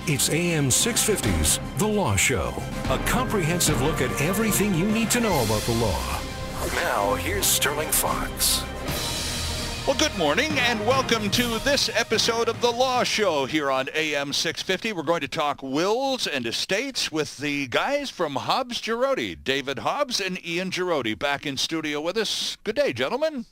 It's AM 650's The Law Show, a comprehensive look at everything you need to know about the law. Now, here's Sterling Fox. Well, good morning and welcome to this episode of The Law Show here on AM 650. We're going to talk wills and estates with the guys from Hobbs, Giroday, David Hobbs and Ian Giroday, back in studio with us. Good day, gentlemen.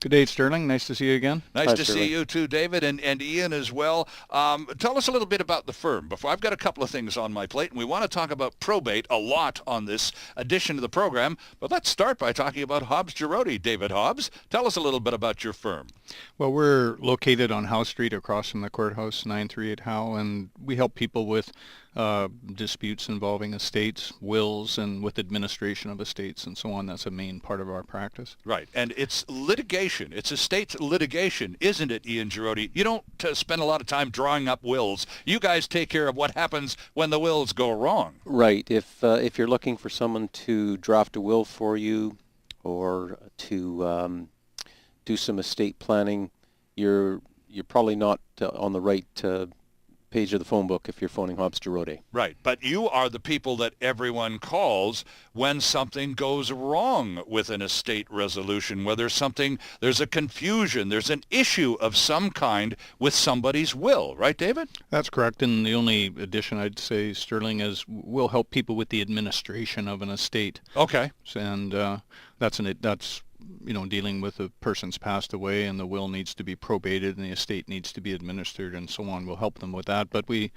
Good day, Sterling. Nice to see you again. Nice to see you too, David, and Ian as well. Tell us a little bit about the firm. Before I've got a couple of things on my plate, and we want to talk about probate a lot on this edition of the program. But let's start by talking about Hobbs Giroday. David Hobbs, tell us a little bit about your firm. Well, we're located on Howe Street across from the courthouse, 938 Howe, and we help people with disputes involving estates, wills, and with administration of estates and so on. That's a main part of our practice. Right, and it's litigation. It's estate litigation, isn't it, Ian Giroday? You don't spend a lot of time drawing up wills. You guys take care of what happens when the wills go wrong. Right. If you're looking for someone to draft a will for you or to do some estate planning, you're probably not on the right page of the phone book if you're phoning Hobbs Giroday. Right, but you are the people that everyone calls when something goes wrong with an estate resolution, whether there's a confusion, there's an issue of some kind with somebody's will, right, David? That's correct, and the only addition I'd say, Sterling, is we'll help people with the administration of an estate. Okay. And that's dealing with a person's passed away and the will needs to be probated and the estate needs to be administered and so on. We'll help them with that. But we,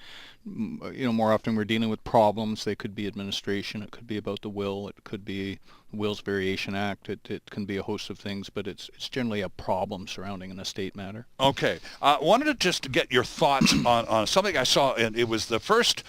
more often we're dealing with problems. They could be administration. It could be about the will. It could be the Wills Variation Act. It can be a host of things, but it's generally a problem surrounding an estate matter. Okay. Wanted to just get your thoughts on something I saw, and it was the first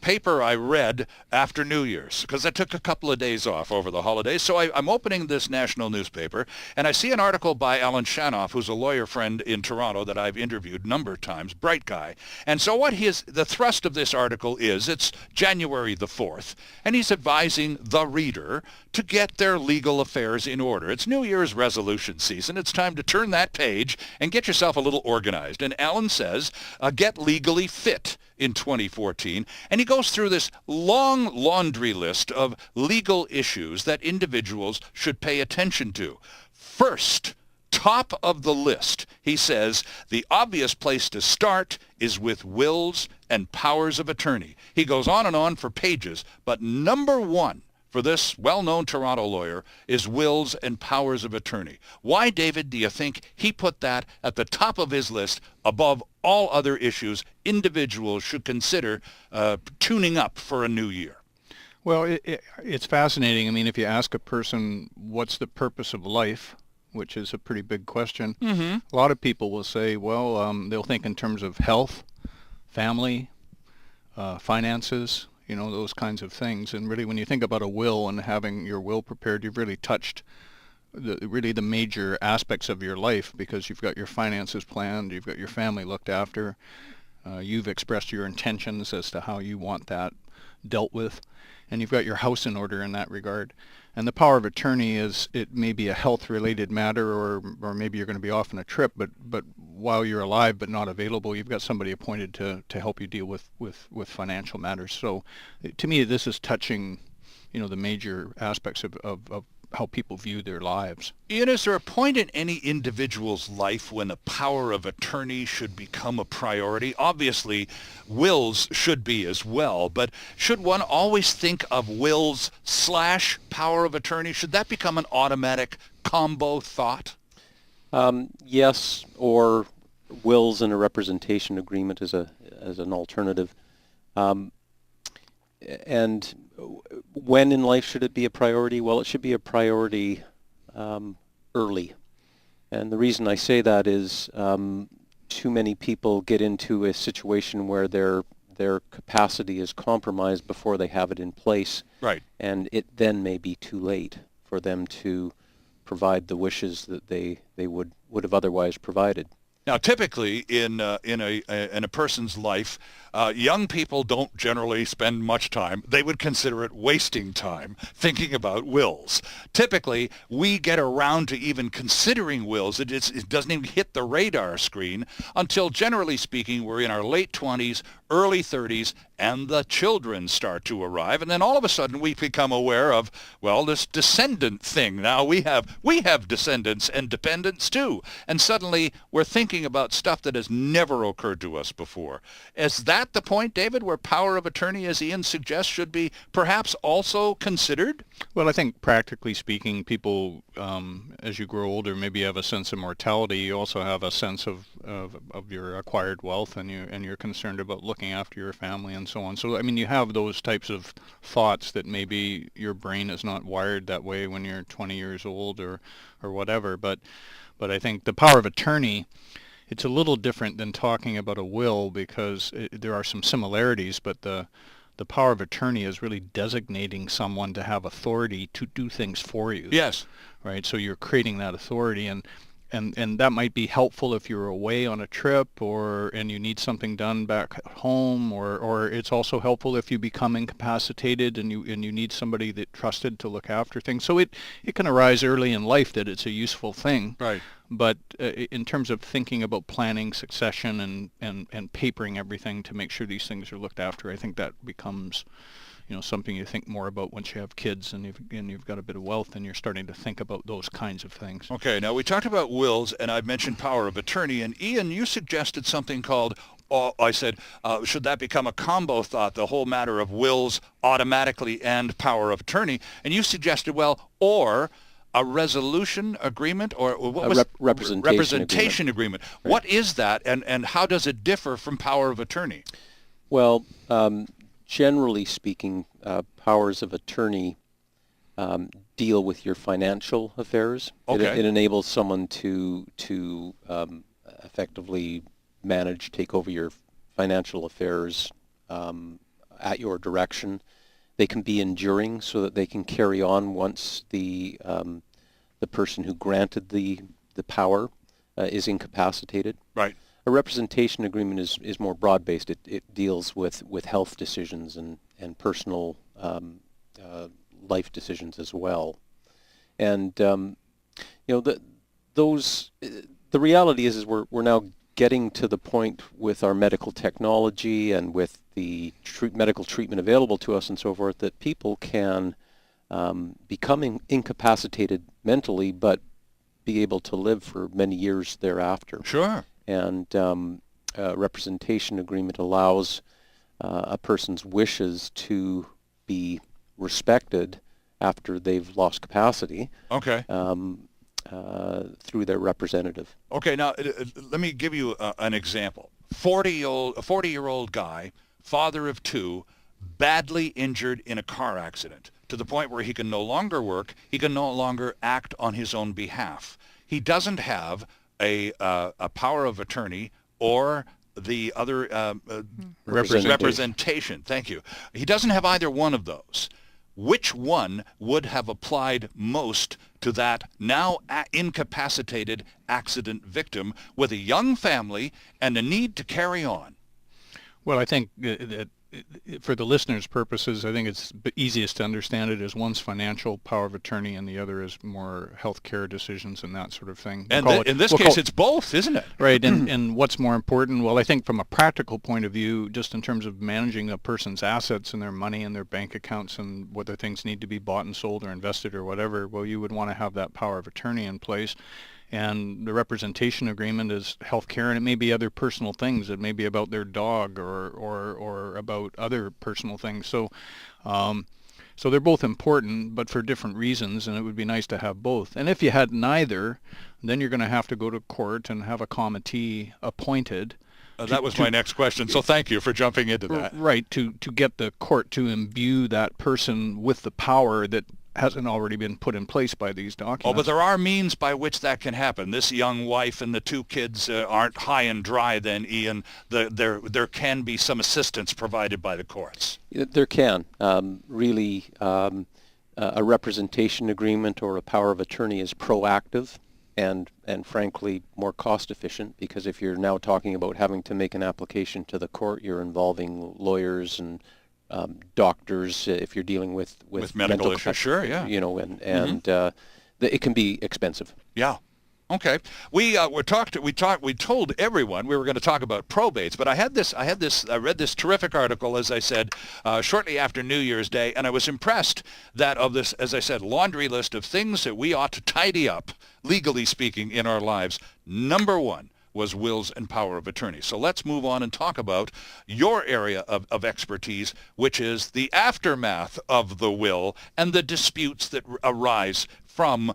paper I read after New Year's, because I took a couple of days off over the holidays. So I'm opening this national newspaper, and I see an article by Alan Shanoff, who's a lawyer friend in Toronto that I've interviewed a number of times, bright guy. And so the thrust of this article is, it's January the 4th, and he's advising the reader to get their legal affairs in order. It's New Year's resolution season. It's time to turn that page and get yourself a little organized. And Alan says, get legally fit in 2014. And he goes through this long laundry list of legal issues that individuals should pay attention to. First, top of the list, he says, the obvious place to start is with wills and powers of attorney. He goes on and on for pages, but number one for this well-known Toronto lawyer is wills and powers of attorney. Why, David, do you think he put that at the top of his list above all other issues individuals should consider tuning up for a new year? Well, it's fascinating. I mean, if you ask a person, what's the purpose of life, which is a pretty big question, a lot of people will say, well, they'll think in terms of health, family, finances, those kinds of things. And really, when you think about a will and having your will prepared, you've really touched the major aspects of your life, because you've got your finances planned, you've got your family looked after, you've expressed your intentions as to how you want that dealt with, and you've got your house in order in that regard. And the power of attorney it may be a health-related matter, or maybe you're going to be off on a trip, but while you're alive but not available, you've got somebody appointed to help you deal with financial matters. So to me, this is touching, the major aspects of how people view their lives. Ian, is there a point in any individual's life when the power of attorney should become a priority? Obviously, wills should be as well, but should one always think of wills / power of attorney? Should that become an automatic combo thought? Yes, or wills and a representation agreement as an alternative. And when in life should it be a priority? Well, it should be a priority early. And the reason I say that is too many people get into a situation where their capacity is compromised before they have it in place. Right. And it then may be too late for them to provide the wishes that they would have otherwise provided. Now, typically in a person's life, young people don't generally spend much time. They would consider it wasting time thinking about wills. Typically, we get around to even considering wills. It doesn't even hit the radar screen until, generally speaking, we're in our late 20s, early 30s, and the children start to arrive. And then all of a sudden we become aware of, well, this descendant thing. Now we have descendants and dependents too. And suddenly we're thinking about stuff that has never occurred to us before. Is that the point, David, where power of attorney, as Ian suggests, should be perhaps also considered? Well, I think practically speaking, people, as you grow older, maybe have a sense of mortality. You also have a sense of your acquired wealth, and you're concerned about looking after your family and so on. So, I mean, you have those types of thoughts that maybe your brain is not wired that way when you're 20 years old or whatever. But I think the power of attorney, it's a little different than talking about a will, because there are some similarities, but the power of attorney is really designating someone to have authority to do things for you. Yes. Right? So you're creating that authority, and that might be helpful if you're away on a trip and you need something done back at home, or it's also helpful if you become incapacitated and you need somebody that trusted to look after things. So it can arise early in life that it's a useful thing. Right. But in terms of thinking about planning succession and papering everything to make sure these things are looked after, I think that becomes, something you think more about once you have kids and you've got a bit of wealth, and you're starting to think about those kinds of things. Okay, now we talked about wills, and I've mentioned power of attorney, and Ian, you suggested something called, I said, should that become a combo thought, the whole matter of wills automatically and power of attorney, and you suggested, well, or a resolution agreement, or what was representation agreement. Right. What is that, and how does it differ from power of attorney? Well, generally speaking, powers of attorney deal with your financial affairs. Okay. It enables someone to effectively take over your financial affairs at your direction. They can be enduring, so that they can carry on once the person who granted the power is incapacitated. Right. A representation agreement is more broad-based. It deals with health decisions and personal life decisions as well. And the reality is we're now getting to the point with our medical technology and with the medical treatment available to us and so forth, that people can become incapacitated mentally, but be able to live for many years thereafter. Sure. And representation agreement allows a person's wishes to be respected after they've lost capacity. Okay. Through their representative. Okay, now let me give you an example. A 40-year-old guy, father of two, badly injured in a car accident, to the point where he can no longer work, he can no longer act on his own behalf. He doesn't have a power of attorney or the other representation. Thank you. He doesn't have either one of those. Which one would have applied most to that now incapacitated accident victim with a young family and a need to carry on? Well, I think that for the listeners' purposes, I think it's easiest to understand it as one's financial power of attorney and the other is more healthcare decisions and that sort of thing. And in this case, it's both, isn't it? Right. And what's more important? Well, I think from a practical point of view, just in terms of managing a person's assets and their money and their bank accounts and whether things need to be bought and sold or invested or whatever, well, you would want to have that power of attorney in place. And the representation agreement is healthcare, and it may be other personal things. It may be about their dog or about other personal things. So they're both important, but for different reasons, and it would be nice to have both. And if you had neither, then you're going to have to go to court and have a committee appointed. That was my next question, so thank you for jumping into that. Right, to get the court to imbue that person with the power that hasn't already been put in place by these documents. Oh, but there are means by which that can happen. This young wife and the two kids aren't high and dry then, Ian. There can be some assistance provided by the courts. There can. A representation agreement or a power of attorney is proactive. and frankly more cost efficient, because if you're now talking about having to make an application to the court, you're involving lawyers and doctors if you're dealing with medical mental issues. Sure, yeah. It can be expensive. Yeah. Okay. We told everyone we were going to talk about probates, but I read this terrific article, as I said, shortly after New Year's Day, and I was impressed that of this, as I said, laundry list of things that we ought to tidy up, legally speaking, in our lives. Number one was wills and power of attorney. So let's move on and talk about your area of expertise, which is the aftermath of the will and the disputes that arise from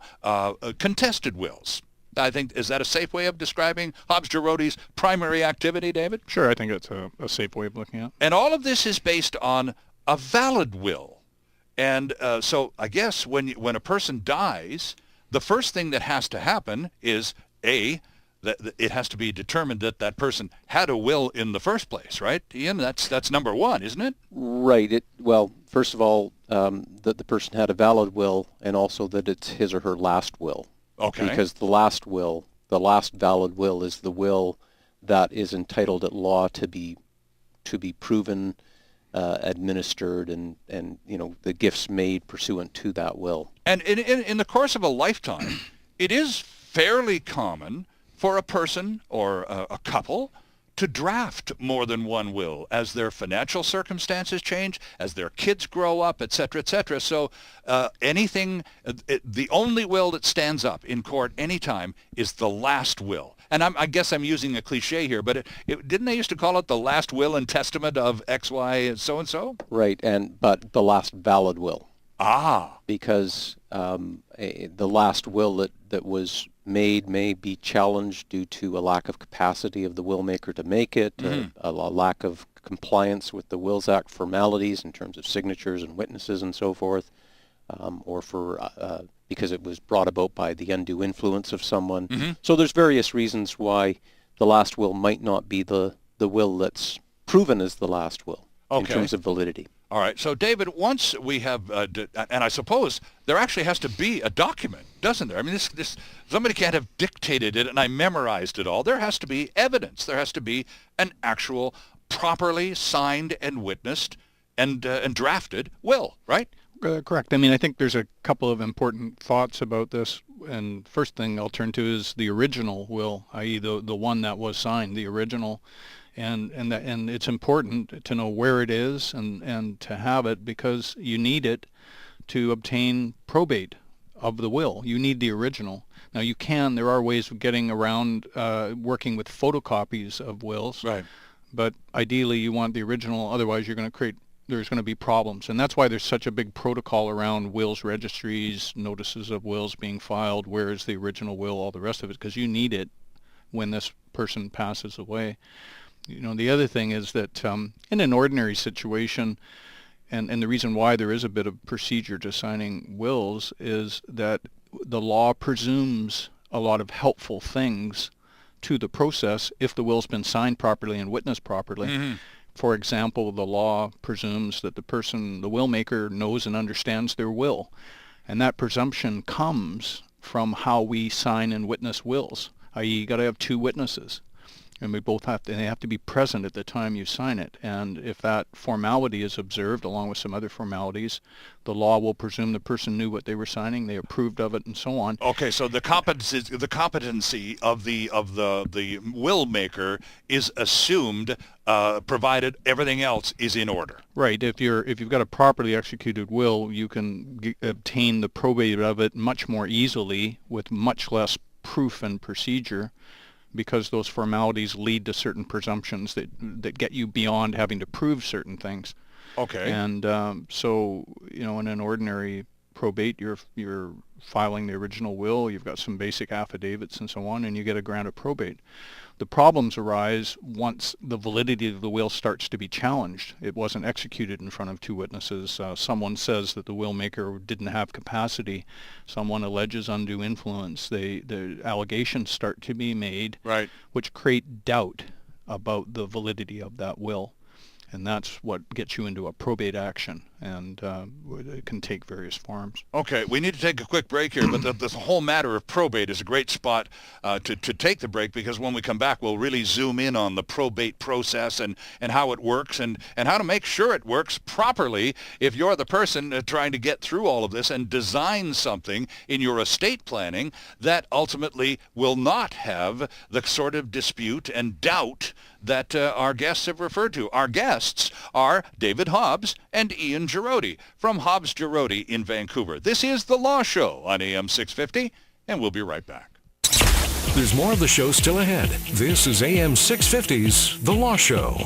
contested wills. I think, is that a safe way of describing Hobbs Giroday's primary activity, David? Sure, I think it's a safe way of looking at it. And all of this is based on a valid will. And so I guess when a person dies, the first thing that has to happen is, A, that it has to be determined that that person had a will in the first place, right, Ian? That's number one, isn't it? Right. Well, first of all, that the person had a valid will, and also that it's his or her last will. Okay. Because the last valid will is the will that is entitled at law to be proven, administered, and the gifts made pursuant to that will. And in the course of a lifetime, it is fairly common for a person or a couple to draft more than one will as their financial circumstances change, as their kids grow up, et cetera, et cetera. So the only will that stands up in court anytime is the last will. And I guess I'm using a cliche here, but didn't they used to call it the last will and testament of X, Y, and so? Right, but the last valid will. Ah. Because the last will that was made may be challenged due to a lack of capacity of the will maker to make it, a lack of compliance with the Wills Act formalities in terms of signatures and witnesses and so forth, or because it was brought about by the undue influence of someone. Mm-hmm. So there's various reasons why the last will might not be the will that's proven as the last will in terms of validity. All right. So, David, once we have, and I suppose there actually has to be a document, doesn't there? I mean, this somebody can't have dictated it and I memorized it all. There has to be evidence. There has to be an actual properly signed and witnessed and drafted will, right? Correct. I mean, I think there's a couple of important thoughts about this. And first thing I'll turn to is the original will, i.e. the one that was signed, the original. And it's important to know where it is and to have it, because you need it to obtain probate of the will. You need the original. Now there are ways of getting around working with photocopies of wills. Right. But ideally you want the original, otherwise there's going to be problems. And that's why there's such a big protocol around wills registries, notices of wills being filed, where is the original will, all the rest of it, because you need it when this person passes away. The other thing is that in an ordinary situation, and the reason why there is a bit of procedure to signing wills is that the law presumes a lot of helpful things to the process if the will's been signed properly and witnessed properly. Mm-hmm. For example, the law presumes that the will maker knows and understands their will. And that presumption comes from how we sign and witness wills, i.e. you got to have two witnesses. And they have to be present at the time you sign it. And if that formality is observed, along with some other formalities, the law will presume the person knew what they were signing, they approved of it, and so on. Okay, so the competency of the will maker is assumed, provided everything else is in order. Right. If you've got a properly executed will, you can obtain the probate of it much more easily with much less proof and procedure, because those formalities lead to certain presumptions that get you beyond having to prove certain things. Okay. And so, in an ordinary probate, you're filing the original will, you've got some basic affidavits and so on, and you get a grant of probate. The problems arise once the validity of the will starts to be challenged. It wasn't executed in front of two witnesses. Someone says that the will maker didn't have capacity. Someone alleges undue influence. The allegations start to be made, right, which create doubt about the validity of that will. And that's what gets you into a probate action, and it can take various forms. Okay, we need to take a quick break here, but the whole matter of probate is a great spot to take the break, because when we come back, we'll really zoom in on the probate process and how it works and how to make sure it works properly if you're the person trying to get through all of this and design something in your estate planning that ultimately will not have the sort of dispute and doubt that our guests have referred to. Our guests are David Hobbs and Ian Giroday from Hobbs Giroday in Vancouver. This is The Law Show on AM 650, and we'll be right back. There's more of the show still ahead. This is AM 650's The Law Show.